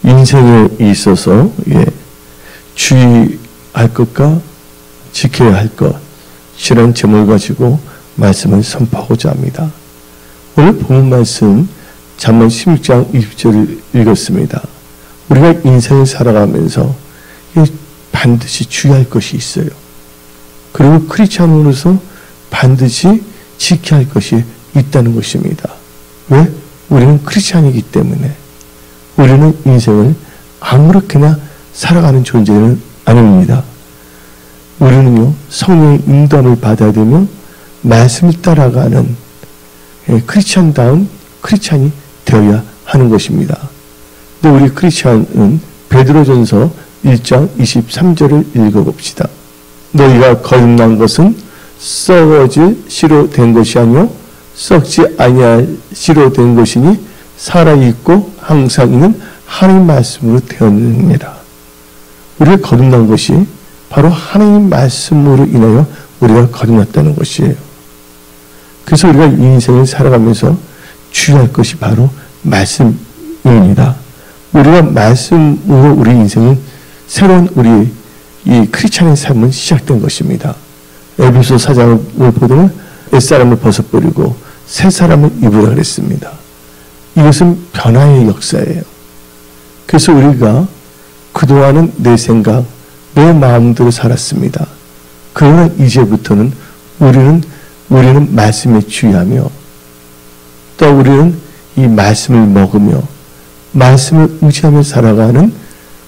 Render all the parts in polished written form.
인생에 있어서 주의할 것과 지켜야 할 것이라는 제목을 가지고 말씀을 선포하고자 합니다. 오늘 본 말씀 잠언 16장 20절을 읽었습니다. 우리가 인생을 살아가면서 반드시 주의할 것이 있어요. 그리고 크리스찬으로서 반드시 지켜야 할 것이 있다는 것입니다. 왜? 우리는 크리스찬이기 때문에. 우리는 인생을 아무렇게나 살아가는 존재는 아닙니다. 우리는요, 성령의 인도함을 받아야 되며 말씀을 따라가는 크리스찬다운 크리스찬이 되어야 하는 것입니다. 근데 우리 크리스찬은 베드로전서 1장 23절을 읽어봅시다. 너희가 거듭난 것은 썩어질 씨로 된 것이 아니요 썩지 아니할 씨로 된 것이니 살아있고 항상 있는 하나님 말씀으로 되었느니라. 우리가 거듭난 것이 바로 하나님 말씀으로 인하여 우리가 거듭났다는 것이에요. 그래서 우리가 이 인생을 살아가면서 주의할 것이 바로 말씀입니다. 우리가 말씀으로 우리 인생은 새로운 우리 이 크리스찬의 삶은 시작된 것입니다. 에베소 4장을 보면 옛사람을 벗어버리고 새 사람을 입으라 그랬습니다. 이것은 변화의 역사예요. 그래서 우리가 그동안은 내 생각, 내 마음대로 살았습니다. 그러나 이제부터는 우리는 말씀에 주의하며 또 우리는 이 말씀을 먹으며 말씀을 의지하며 살아가는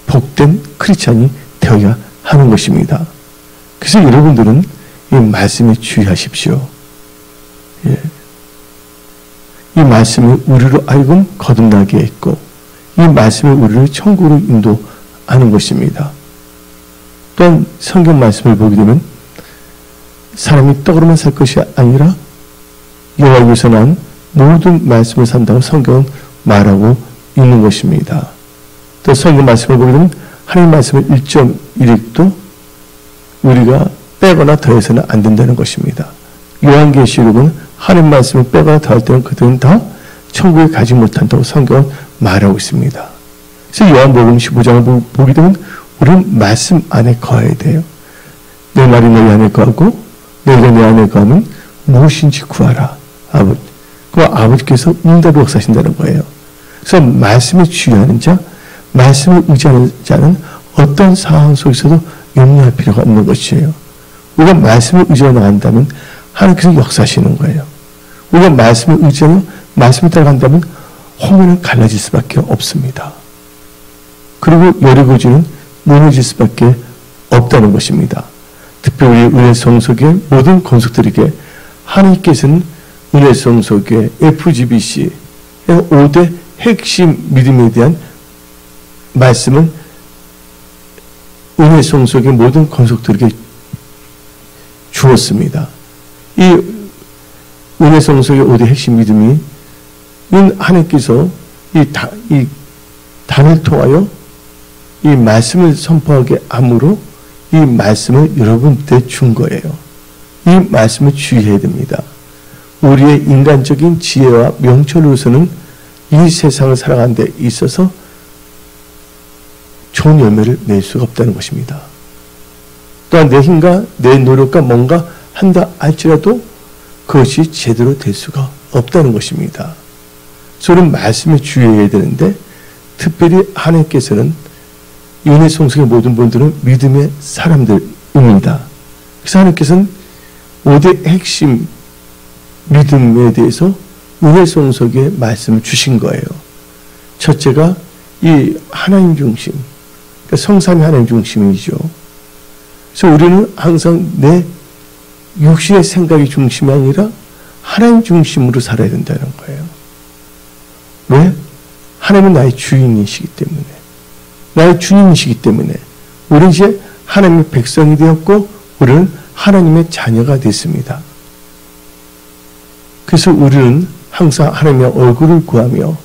복된 크리스찬이 되어야 하는 것입니다. 그래서 여러분들은 이 말씀에 주의하십시오. 이 말씀이 우리로 하여금 거듭나게 했고 이 말씀이 우리를 천국으로 인도하는 것입니다. 또한 성경 말씀을 보게 되면 사람이 떡으로만 살 것이 아니라 여호와께서 난 모든 말씀을 산다고 성경은 말하고 있는 것입니다. 또 성경 말씀을 보게 되면 하나님 말씀을 1.1획도 우리가 빼거나 더해서는 안 된다는 것입니다. 요한계시록은 하나님 말씀을 빼거나 더할 때는 그들은 다 천국에 가지 못한다고 성경은 말하고 있습니다. 그래서 요한복음 15장을 보게 되면 우리는 말씀 안에 거해야 돼요. 내 말이 너희 안에 거하고 너희가 내 안에 거하면 무엇인지 구하라. 그 아버지께서 응답을 역사하신다는 거예요. 그래서 말씀에 주의하는 자, 말씀을 의지하는 자는 어떤 상황 속에서도 염려할 필요가 없는 것이에요. 우리가 말씀을 의지하여 나간다면 하나님께서 역사하시는 거예요. 우리가 말씀을 의지하며 말씀을 따라간다면 홍해는 갈라질 수밖에 없습니다. 그리고 여리고지는 무너질 수밖에 없다는 것입니다. 특별히 은혜 성속의 모든 권속들에게 하나님께서는 은혜 성속의 FGBC 5대 핵심 믿음에 대한 말씀은 은혜 성속의 모든 권속들에게 주었습니다. 이 은혜 성속의 5대 핵심 믿음이 하나님께서 이 단을 통하여 이 말씀을 선포하게 함으로 이 말씀을 여러분한테 준 거예요. 이 말씀을 주의해야 됩니다. 우리의 인간적인 지혜와 명철로서는 이 세상을 살아가는 데 있어서 좋은 열매를 낼 수가 없다는 것입니다. 또한 내 힘과 내 노력과 뭔가 한다 할지라도 그것이 제대로 될 수가 없다는 것입니다. 저는 말씀에 주의해야 되는데 특별히 하나님께서는 은혜 성속의 모든 분들은 믿음의 사람들입니다. 그래서 하나님께서는 5대 핵심 믿음에 대해서 은혜 성속의 말씀을 주신 거예요. 첫째가 이 하나님 중심, 그러니까 성삼위 하나님 중심이죠. 그래서 우리는 항상 내 육신의 생각이 중심이 아니라 하나님 중심으로 살아야 된다는 거예요. 왜? 하나님은 나의 주인이시기 때문에, 나의 주님이시기 때문에 우리는 이제 하나님의 백성이 되었고 우리는 하나님의 자녀가 됐습니다. 그래서 우리는 항상 하나님의 얼굴을 구하며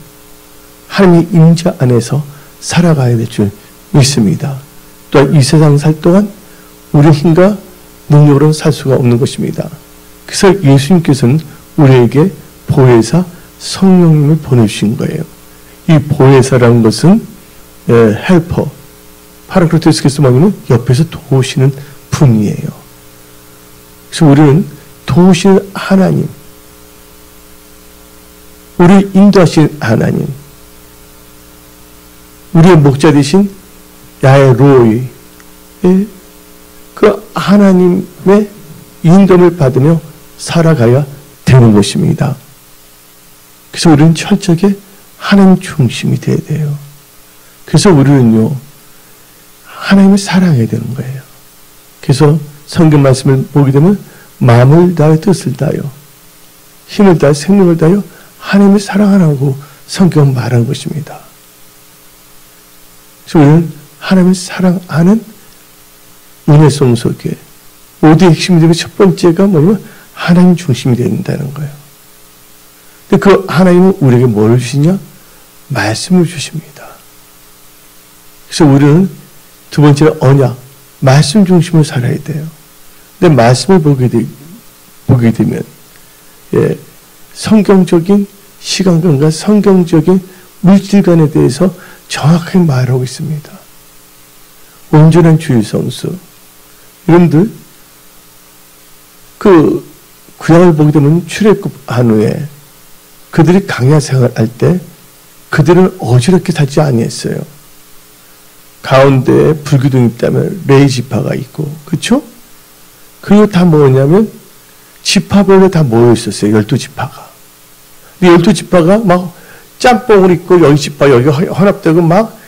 하나님의 임재 안에서 살아가야 될 줄 믿습니다. 또한 이 세상 살 동안 우리의 힘과 능력으로는 살 수가 없는 것입니다. 그래서 예수님께서는 우리에게 보혜사 성령님을 보내주신 거예요. 이 보혜사라는 것은 헬퍼, 파라크리토스께서 뭐냐면 옆에서 도우시는 분이에요. 그래서 우리는 도우시는 하나님, 우리를 인도하시는 하나님, 우리의 목자 되신 야훼 로이, 그 하나님의 인도를 받으며 살아가야 되는 것입니다. 그래서 우리는 철저하게 하나님 중심이 되어야 돼요. 그래서 우리는요, 하나님을 사랑해야 되는 거예요. 그래서 성경 말씀을 보게 되면 마음을 다하여 뜻을 다하여 힘을 다하여 생명을 다하여 하나님을 사랑하라고 성경은 말하는 것입니다. 그래서 우리는 하나님을 사랑하는 은혜성 속에 모두의 핵심이 되고 첫 번째가 뭐냐면 하나님 중심이 된다는 거예요. 근데 그 하나님은 우리에게 뭘 주시냐? 말씀을 주십니다. 그래서 우리는 두 번째는 언약, 말씀 중심으로 살아야 돼요. 근데 말씀을 보게 되면 성경적인 시간관과 성경적인 물질관에 대해서 정확하게 말하고 있습니다. 온전한 주의 성수. 여러분들 그 구약을 보게 되면 출애굽한 후에 그들이 강야 생활할 때 그들은 어지럽게 살지 아니했어요. 가운데에 불기둥이 있다면 레위 지파가 있고, 그렇죠? 그리고 다 뭐냐면 지파별로 다 모여 있었어요. 12지파가. 12지파가 막 짬뽕을 입고 여기 지파 여기 혼합되고 막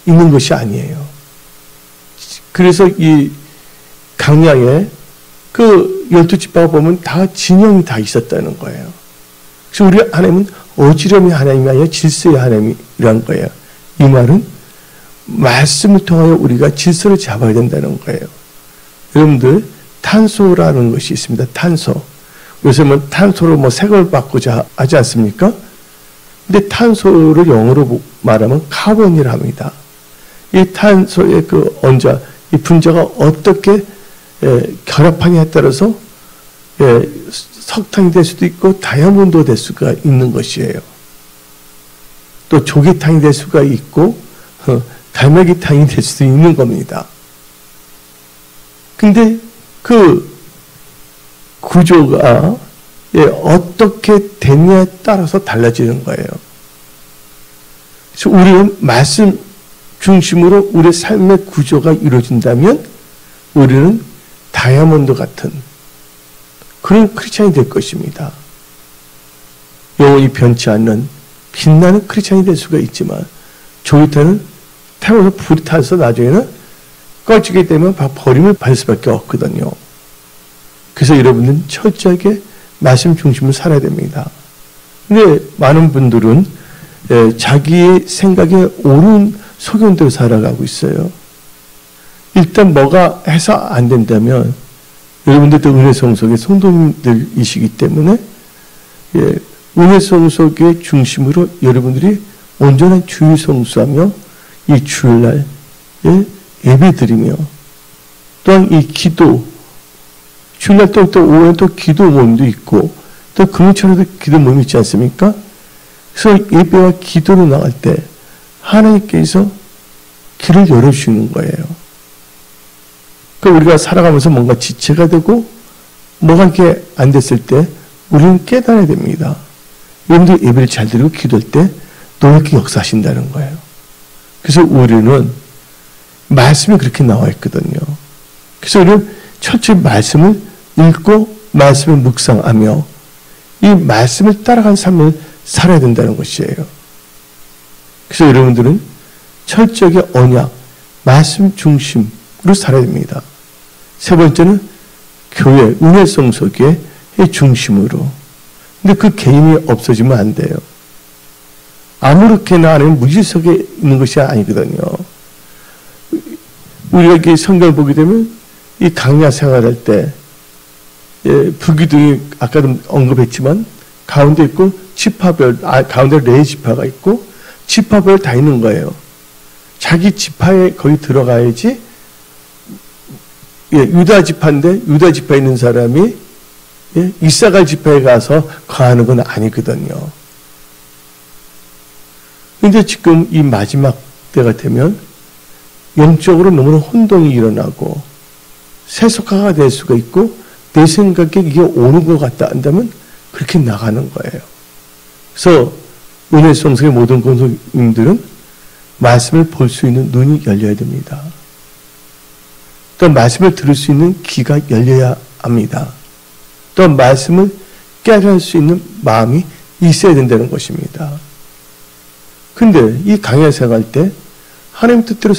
있는 것이 아니에요. 그래서 이 강야에 그 12지파가 보면 다 진영이 다 있었다는 거예요. 그래서 우리 하나님은 어지럼이 하나님이 아니라 질서의 하나님이란 거예요. 이 말은 말씀을 통하여 우리가 질서를 잡아야 된다는 거예요. 여러분들 탄소라는 것이 있습니다. 탄소. 요즘은 탄소로 뭐 색을 바꾸자 하지 않습니까? 근데 탄소를 영어로 말하면 카본이라 합니다. 이 탄소의 그 원자, 이 분자가 어떻게 결합하냐에 따라서 석탄이 될 수도 있고 다이아몬드가 될 수가 있는 것이에요. 또 조개탕이 될 수가 있고 갈매기탕이 될 수도 있는 겁니다. 근데 그 구조가 어떻게 됐냐에 따라서 달라지는 거예요. 그래서 우리는 말씀 중심으로 우리의 삶의 구조가 이루어진다면 우리는 다이아몬드 같은 그런 크리스찬이 될 것입니다. 영원히 변치 않는 빛나는 크리스찬이 될 수가 있지만 조개탄은 태워서 불이 타서 나중에는 꺼지게 되면 버림을 받을 수밖에 없거든요. 그래서 여러분은 철저하게 말씀 중심으로 살아야 됩니다. 근데 많은 분들은 자기의 생각에 옳은 소견대로 살아가고 있어요. 일단 뭐가 해서 안 된다면 여러분들도 은혜성 속의 성도님들이시기 때문에 은혜성 속의 중심으로 여러분들이 온전한 주의 성수하며 이 주일날 예배드리며 또한 이 기도 주일날 또 오후에 또 기도 모임도 있고 또 금요일에도 기도 모임이 있지 않습니까? 그래서 예배와 기도로 나갈 때 하나님께서 길을 열어주시는 거예요. 우리가 살아가면서 뭔가 지체가 되고 뭐가 이렇게 안 됐을 때 우리는 깨달아야 됩니다. 여러분들 예배를 잘 드리고 기도할 때 노랗게 역사하신다는 거예요. 그래서 우리는 말씀이 그렇게 나와 있거든요. 그래서 우리는 철저히 말씀을 읽고 말씀을 묵상하며 이 말씀을 따라간 삶을 살아야 된다는 것이에요. 그래서 여러분들은 철저하게 언약, 말씀 중심으로 살아야 됩니다. 세 번째는 교회, 은혜성 속의 중심으로. 근데 그 개인이 없어지면 안 돼요. 아무렇게나 하는 무질 속에 있는 것이 아니거든요. 우리가 이렇게 성경을 보게 되면 이 강야 생활할 때 불기둥이 아까도 언급했지만 가운데 있고 지파별, 가운데 레위 지파가 있고 지파별 다 있는 거예요. 자기 지파에 거기 들어가야지. 유다 지파인데 유다 지파에 있는 사람이 이사갈 지파에 가서 거하는 건 아니거든요. 근데 지금 이 마지막 때가 되면 영적으로 너무나 혼동이 일어나고 세속화가 될 수가 있고 내 생각에 이게 오는 것 같다 한다면 그렇게 나가는 거예요. 그래서 은혜 성석의 모든 권속님들은 말씀을 볼 수 있는 눈이 열려야 됩니다. 또 말씀을 들을 수 있는 귀가 열려야 합니다. 또 말씀을 깨달을 수 있는 마음이 있어야 된다는 것입니다. 근데 이 강야 생활 때 하나님 뜻대로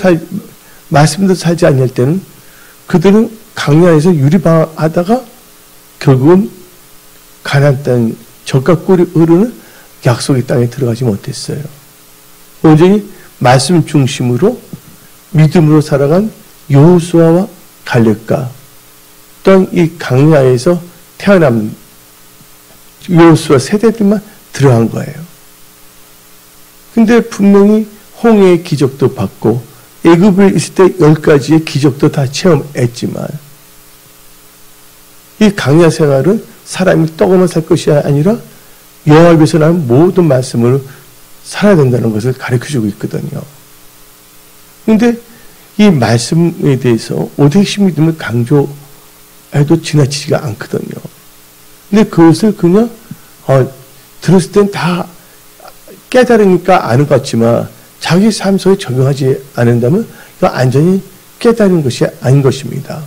말씀대로 살지 않을 때는 그들은 강야에서 유리방하다가 결국은 가나안 땅 젖과 꿀이 흐르는 약속의 땅에 들어가지 못했어요. 온전히 말씀 중심으로 믿음으로 살아간 여호수아와 갈렙과 또한 이 강야에서 태어난 여호수아 세대들만 들어간 거예요. 근데 분명히 홍해의 기적도 받고 애굽에 있을 때 10가지의 기적도 다 체험했지만 이 강야 생활은 사람이 떡으로만 살 것이 아니라 여호와 앞에서 나는 모든 말씀으로 살아야 된다는 것을 가르쳐주고 있거든요. 그런데 이 말씀에 대해서 오대식 믿음을 강조해도 지나치지가 않거든요. 근데 그것을 그냥 들었을 땐 다 깨달으니까 아는 것 같지만 자기 삶 속에 적용하지 않는다면 이거 완전히 깨달은 것이 아닌 것입니다.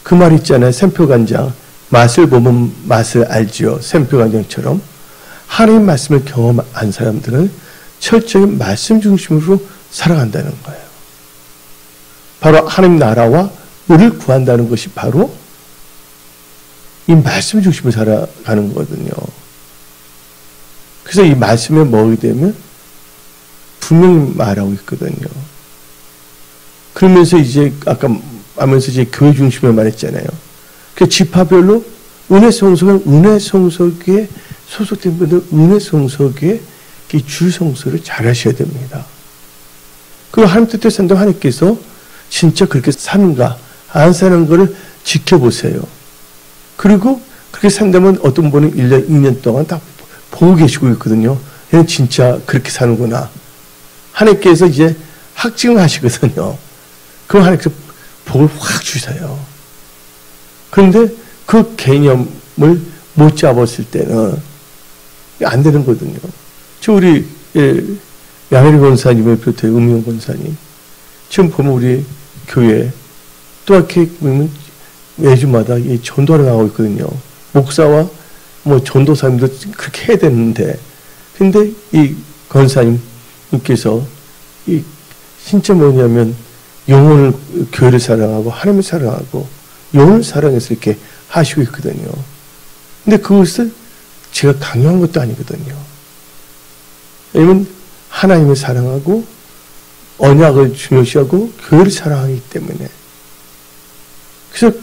그 말 있잖아요. 샘표간장. 맛을 보면 맛을 알지요. 샘표간장처럼 하나님 말씀을 경험한 사람들은 철저히 말씀 중심으로 살아간다는 거예요. 바로 하나님 나라와 의를 구한다는 것이 바로 이 말씀 중심으로 살아가는 거거든요. 그래서 이 말씀에 먹게 되면 분명히 말하고 있거든요. 그러면서 이제 아까 하면서 이제 교회 중심으로 말했잖아요. 그 지파별로 은혜 성소는 은혜 성소에 소속된 분들 은혜 성소에 주 성소를 잘 하셔야 됩니다. 그 하나님 뜻대로 산다고 하나님께서 진짜 그렇게 사는가 안 사는 거를 지켜보세요. 그리고 그렇게 산다면 어떤 분은 1년, 2년 동안 다 보고 계시고 있거든요. 얘는 진짜 그렇게 사는구나. 하나님께서 이제 확증을 하시거든요. 그럼 하나님께서 복을 확 주세요. 그런데 그 개념을 못 잡았을 때는 안 되는 거거든요. 저 우리 양혜리 권사님을 비롯해 음영 권사님 지금 보면 우리 교회 또 이렇게 보면 매주마다 이 전도를 나오고 있거든요. 목사와 뭐 전도사님도 그렇게 해야 되는데 근데 이 권사님께서 이 진짜 뭐냐면 영혼을 교회를 사랑하고 하나님을 사랑하고 영혼을 사랑해서 이렇게 하시고 있거든요. 근데 그것을 제가 강요한 것도 아니거든요. 왜냐면 하나님을 사랑하고 언약을 중요시하고 교회를 사랑하기 때문에 그래서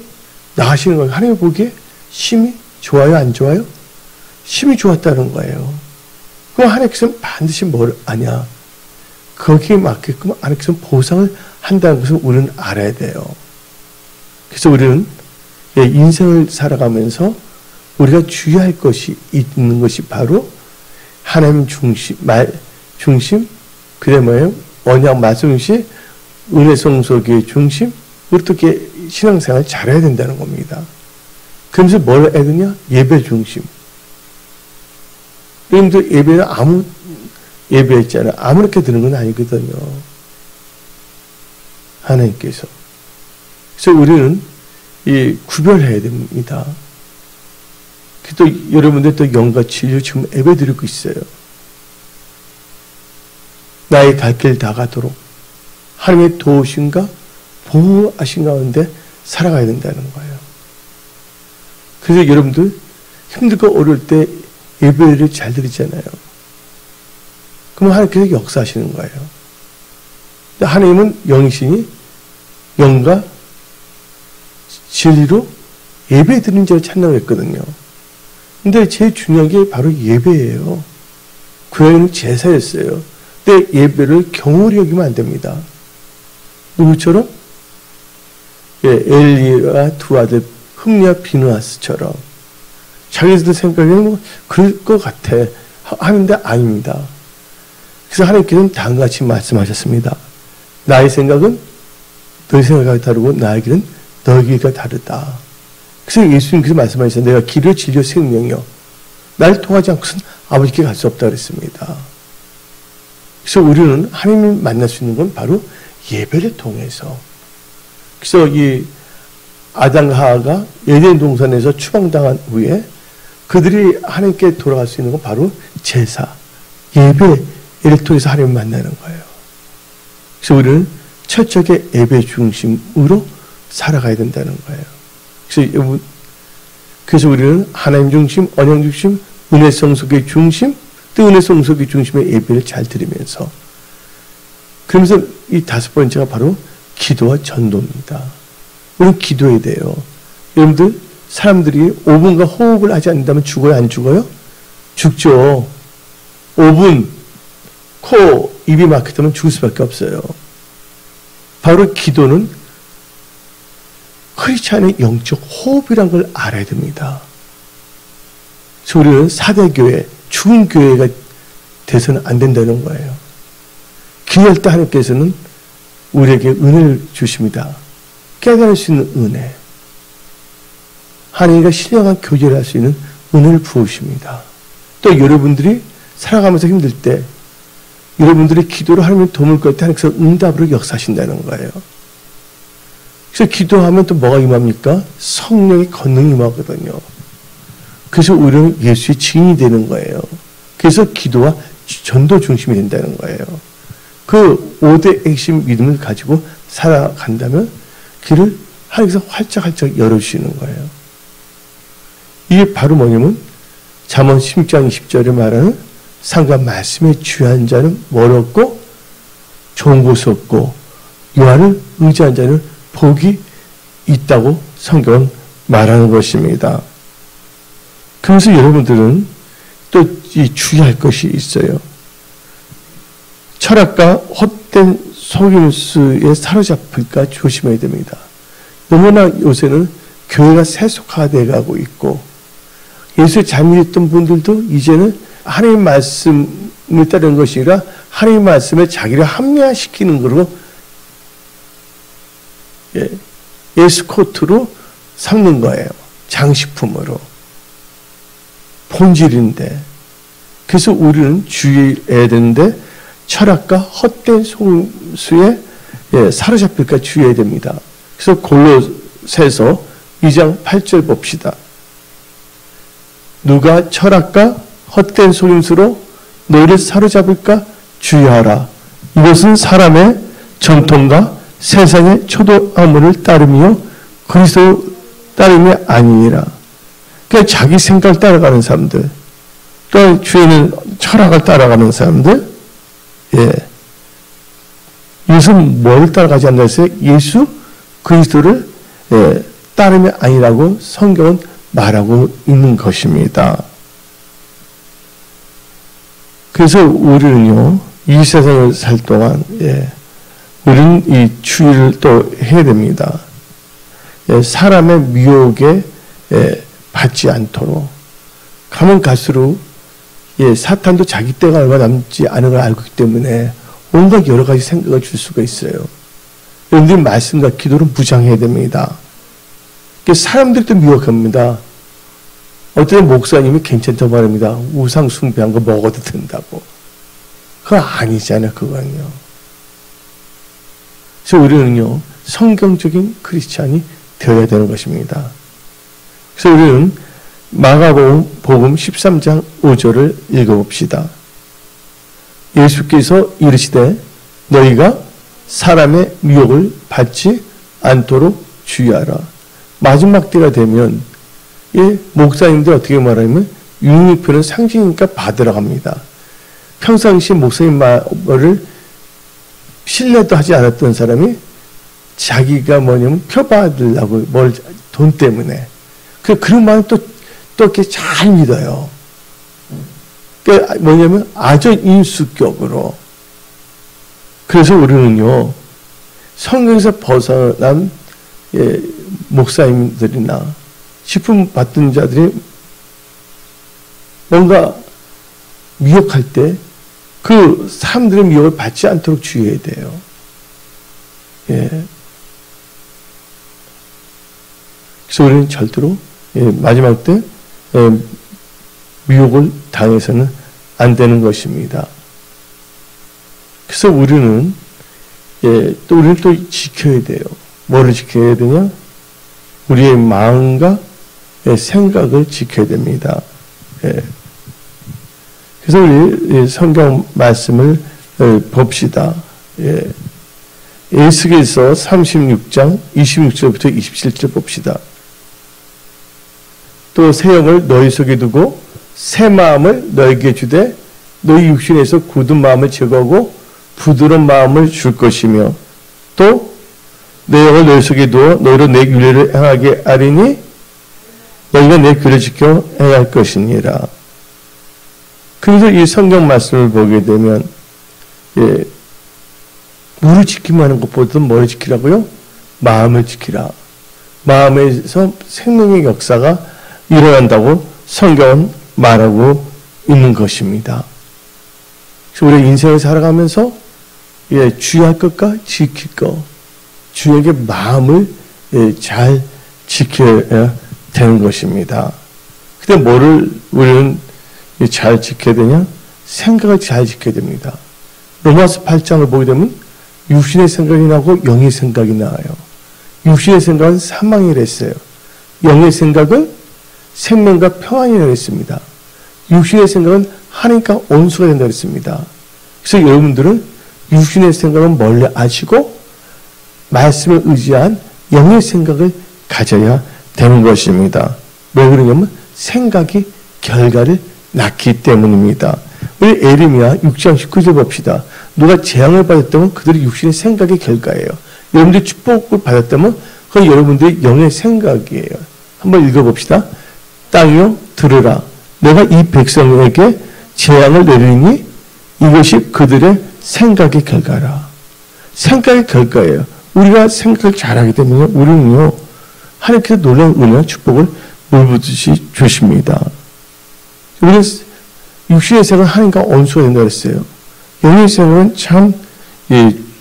나가시는 거예요. 하나님 보기에 심히 좋아요 안 좋아요? 심히 좋았다는 거예요. 그럼 하나님께서는 반드시 뭘 아냐? 거기에 맞게끔 하나님께서는 보상을 한다는 것을 우리는 알아야 돼요. 그래서 우리는 인생을 살아가면서 우리가 주의할 것이 있는 것이 바로 하나님 중심, 말 중심, 그래 뭐예요? 언약 말씀 중심, 은혜 성소교의 중심, 어떻게 신앙생활 잘해야 된다는 겁니다. 그러면서 뭘 해야 되냐? 예배 중심. 여러분들 예배는 아무 예배했잖아요. 아무렇게 드는 건 아니거든요. 하나님께서. 그래서 우리는 이 구별해야 됩니다. 또 여러분들 또 영과 진리로 지금 예배 드리고 있어요. 나의 갈 길 다 가도록 하나님의 도우심과 보호하신 가운데 살아가야 된다는 거예요. 그래서 여러분들 힘들고 어려울 때 예배를 잘 드리잖아요. 그럼 하나님께서 역사하시는 거예요. 하나님은 영이시니 영과 진리로 예배 드리는 자를 찾는다고 했거든요. 근데 제일 중요한 게 바로 예배예요. 구약에는 제사였어요. 근데 예배를 경홀히 여기면 안 됩니다. 누구처럼? 엘리와 두 아들 흠리와 비느하스처럼 자기들 생각에는 뭐 그럴 것 같아 하는데 아닙니다. 그래서 하나님께서는 다음과 같이 말씀하셨습니다. 나의 생각은 너희 생각과 다르고 나의 길은 너희 길과 다르다. 그래서 예수님께서 말씀하셨어요. 내가 길을 진리요 생명이요. 나를 통하지 않고서는 아버지께 갈 수 없다 그랬습니다. 그래서 우리는 하나님을 만날 수 있는 건 바로 예배를 통해서. 그래서 이 아담과 하와가 에덴 동산에서 추방당한 후에 그들이 하나님께 돌아갈 수 있는 건 바로 제사, 예배를 통해서 하나님을 만나는 거예요. 그래서 우리는 철저하게 예배 중심으로 살아가야 된다는 거예요. 그래서 우리는 하나님 중심, 언약 중심, 은혜 성숙의 중심, 또 은혜 성숙의 중심의 예배를 잘 드리면서, 그러면서 이 다섯 번째가 바로 기도와 전도입니다. 우리는 기도해야 돼요. 여러분들, 사람들이 5분간 호흡을 하지 않는다면 죽어요, 안 죽어요? 죽죠. 5분 코, 입이 막히다면 죽을 수밖에 없어요. 바로 기도는 크리스찬의 영적 호흡이란 걸 알아야 됩니다. 그래서 우리는 사대교회, 죽은 교회가 돼서는 안 된다는 거예요. 기도할 때 하나님께서는 우리에게 은혜를 주십니다. 깨달을 수 있는 은혜. 하나님과 신령한 교제를 할 수 있는 은혜를 부으십니다. 또 여러분들이 살아가면서 힘들 때 여러분들이 기도로 하나님의 도움을 구할 때 하나님께서 응답으로 역사하신다는 거예요. 그래서 기도하면 또 뭐가 임합니까? 성령의 권능이 임하거든요. 그래서 우리는 예수의 증인이 되는 거예요. 그래서 기도와 전도 중심이 된다는 거예요. 그 5대 핵심 믿음을 가지고 살아간다면 길을 하나님께서 활짝활짝 열어주시는 거예요. 이게 바로 뭐냐면 잠언 10장 20절에 말하는 상과 말씀에 주의한 자는 멀었고 좋은 곳이 없고 여호와를 의지한 자는 복이 있다고 성경은 말하는 것입니다. 그래서 여러분들은 또 이 주의할 것이 있어요. 철학과 헛된 속임수에 사로잡힐까 조심해야 됩니다. 너무나 요새는 교회가 세속화되어 가고 있고 예수에 잘 믿었던 분들도 이제는 하나님 말씀을 따르는 것이 아니라 하나님 말씀에 자기를 합리화시키는 거로 에스코트로 삼는 거예요. 장식품으로. 본질인데. 그래서 우리는 주의해야 되는데 철학과 헛된 속임수에 사로잡힐까 주의해야 됩니다. 그래서 골로새서 2장 8절 봅시다. 누가 철학과 헛된 속임수로 너희를 사로잡을까 주의하라. 이것은 사람의 전통과 세상의 초도화물을 따름이요 그리스도 따름이 아니니라. 그러니까 자기 생각을 따라가는 사람들, 또 주위에는 철학을 따라가는 사람들, 이것은 뭘 따라가지 않나 했어요? 예수 그리스도를 따름이 아니라고 성경은 말하고 있는 것입니다. 그래서 우리는요, 이 세상을 살 동안, 우리는 이 주의를 또 해야 됩니다. 사람의 미혹에 받지 않도록. 가면 갈수록, 사탄도 자기 때가 얼마 남지 않은 걸 알고 있기 때문에 온갖 여러 가지 생각을 줄 수가 있어요. 여러분들이 말씀과 기도를 무장해야 됩니다. 사람들이 또 미혹합니다. 어떤 목사님이 괜찮다고 말합니다. 우상 숭배한 거 먹어도 된다고. 그거 아니잖아요, 그건요. 그래서 우리는요, 성경적인 크리스찬이 되어야 되는 것입니다. 그래서 우리는 마가복음 13장 5절을 읽어봅시다. 예수께서 이르시되 너희가 사람의 미혹을 받지 않도록 주의하라. 마지막 때가 되면 목사님들 어떻게 말하냐면 유니표는 상징이니까 받으러 갑니다. 평상시에 목사님 말을 신뢰도 하지 않았던 사람이 자기가 뭐냐면 표받으려고 돈 때문에 그런 마음 또 이렇게 잘 믿어요. 그러니까 뭐냐면 아전인수격으로. 그래서 우리는요, 성경에서 벗어난 목사님들이나 식품 받던 자들이 뭔가 미혹할 때 그 사람들의 미혹을 받지 않도록 주의해야 돼요. 예. 그래서 우리는 절대로 마지막 때 미혹을 당해서는 안 되는 것입니다. 그래서 우리는 우리는 또 지켜야 돼요. 뭐를 지켜야 되냐? 우리의 마음과 생각을 지켜야 됩니다. 그래서 우리 성경 말씀을 봅시다. 에스겔서 36장 26절부터 27절 봅시다. 또 새 영을 너희 속에 두고 새 마음을 너에게 주되 너희 육신에서 굳은 마음을 제거하고 부드러운 마음을 줄 것이며 또 내 영을 너희 속에 두어 너희로 내 규례를 행하게 하리니 너희가 내 규례를 지켜 행할 것이니라. 그래서 이 성경 말씀을 보게 되면 뭐를 지키면 하는 것보다도 뭐를 지키라고요? 마음을 지키라. 마음에서 생명의 역사가 일어난다고 성경은 말하고 있는 것입니다. 그래서 우리 인생을 살아가면서 주의할 것과 지킬 것, 주에게 마음을 잘 지켜야 되는 것입니다. 근데 뭐를 우리는 잘 지켜야 되냐? 생각을 잘 지켜야 됩니다. 로마서 8장을 보게 되면 육신의 생각이 나고 영의 생각이 나와요. 육신의 생각은 사망이라 했어요. 영의 생각은 생명과 평안이라고 했습니다. 육신의 생각은 하나님과 온수가 된다고 했습니다. 그래서 여러분들은 육신의 생각은 멀리 하시고 말씀을 의지한 영의 생각을 가져야 되는 것입니다. 왜 그러냐면 생각이 결과를 낳기 때문입니다. 우리 에레미야 6장 19절 봅시다. 누가 재앙을 받았다면 그들의 육신의 생각의 결과예요. 여러분들이 축복을 받았다면 그건 여러분들의 영의 생각이에요. 한번 읽어봅시다. 땅이여 들으라. 내가 이 백성에게 재앙을 내리니 이것이 그들의 생각의 결과라. 생각의 결과예요. 우리가 생각을 잘하게 되면 우리는요 하나님께서 놀라운 은혜와 축복을 물붓듯이 주십니다. 우리는 육신의 생각은 하나님과 온수가 된다고 했어요. 영의 생각은 참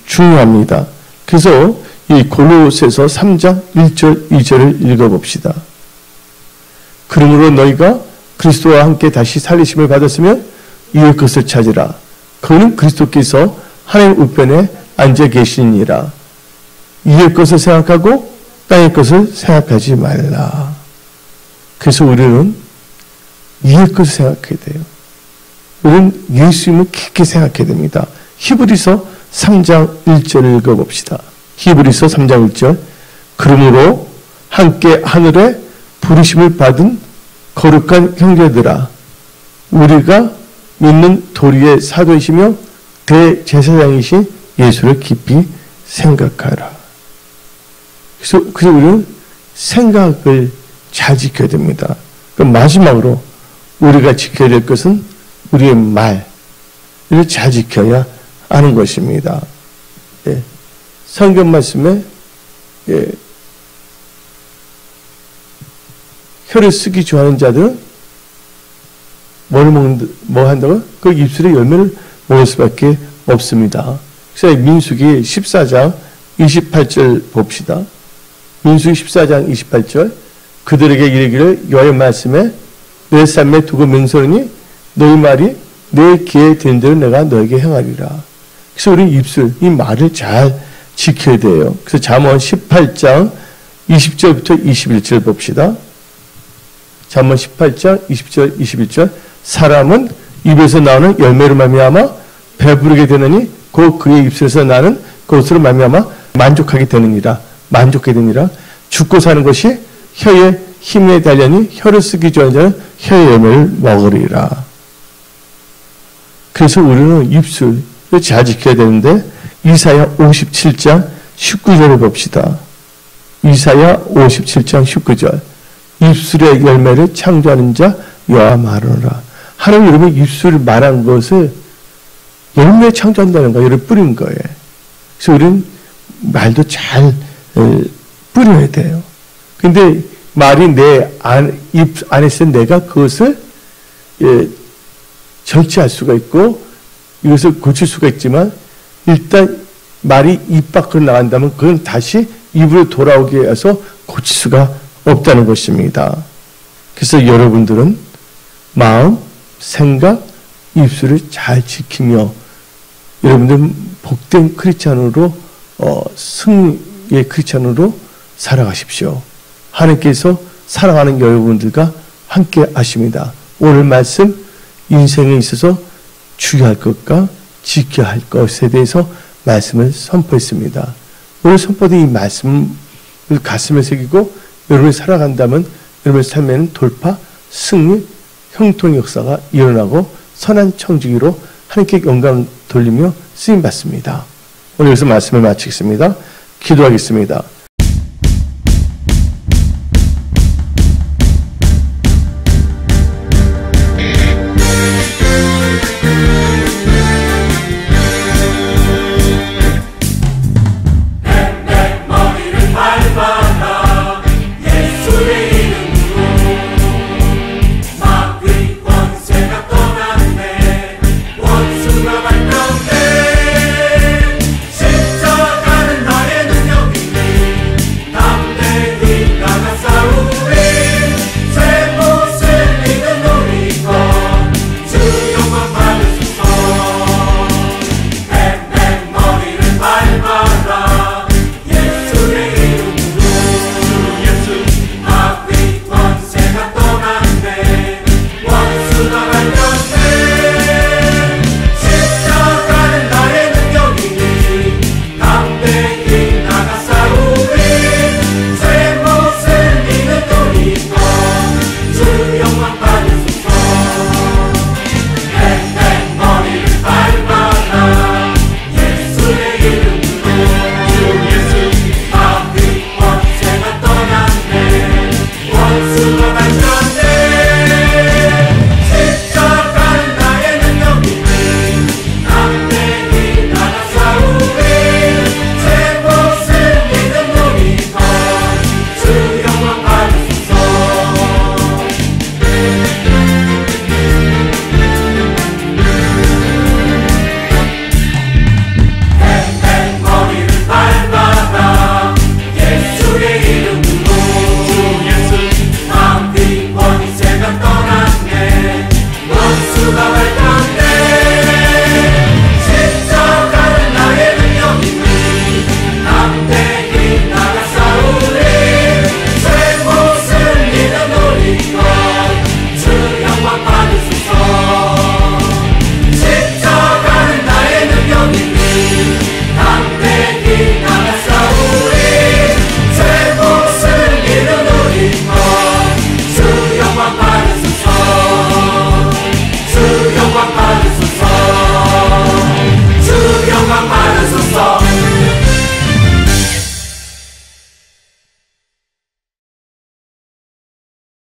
중요합니다. 그래서 이 골로새서 3장 1절 2절을 읽어봅시다. 그러므로 너희가 그리스도와 함께 다시 살리심을 받았으면 이의 것을 찾으라. 그는 그리스도께서 하나님 우편에 앉아 계시니라. 이의 것을 생각하고 땅의 것을 생각하지 말라. 그래서 우리는 이의 것을 생각해야 돼요. 우리는 예수님을 깊게 생각해야 됩니다. 히브리서 3장 1절을 읽어봅시다. 히브리서 3장 1절. 그러므로 함께 하늘에 부르심을 받은 거룩한 형제들아, 우리가 믿는 도리의 사도이시며 대제사장이신 예수를 깊이 생각하라. 그래서 우리는 생각을 잘 지켜야 됩니다. 그럼 마지막으로 우리가 지켜야 될 것은 우리의 말을 잘 지켜야 하는 것입니다. 성경 말씀에 혀를 쓰기 좋아하는 자들은 뭐 한다고? 그 입술의 열매를 먹을 수밖에 없습니다. 그래서 민수기 14장 28절 봅시다. 민수기 14장 28절. 그들에게 이르기를 여호와의 말씀에 내 삶에 두고 맹세하니 너희 말이 내 귀에 들은 대로 내가 너에게 행하리라. 그래서 우리 입술, 이 말을 잘 지켜야 돼요. 그래서 잠언 18장 20절부터 21절 봅시다. 잠언 18장 20절 21절. 사람은 입에서 나오는 열매로 말미암아 배부르게 되느니 곧 그의 입술에서 나는 그것으로 말미암아 만족하게 되느니라. 만족하게 되느니라. 죽고 사는 것이 혀의 힘에 달려니 혀를 쓰기 좋아하는 자는 혀의 열매를 먹으리라. 그래서 우리는 입술을 잘 지켜야 되는데 이사야 57장 19절을 봅시다. 이사야 57장 19절. 입술의 열매를 창조하는 자 여호와 말하노라. 하나님 여러분 입술을 말한 것을 열매 창조한다는 거, 열을 뿌린 거예요. 그래서 우리는 말도 잘 뿌려야 돼요. 근데 말이 내 입 안에 있을 때 내가 그것을 절제할 수가 있고 이것을 고칠 수가 있지만 일단 말이 입 밖으로 나간다면 그건 다시 입으로 돌아오게 해서 고칠 수가 없다는 것입니다. 그래서 여러분들은 마음, 생각, 입술을 잘 지키며 여러분들은 복된 크리스찬으로 승리의 크리스찬으로 살아가십시오. 하나님께서 사랑하는 여러분들과 함께 하십니다. 오늘 말씀 인생에 있어서 주의할 것과 지켜야 할 것에 대해서 말씀을 선포했습니다. 오늘 선포된 이 말씀을 가슴에 새기고 여러분이 살아간다면 여러분의 삶에는 돌파, 승리, 형통의 역사가 일어나고 선한 청지기로 하나님께 영광 돌리며 쓰임받습니다. 오늘 여기서 말씀을 마치겠습니다. 기도하겠습니다.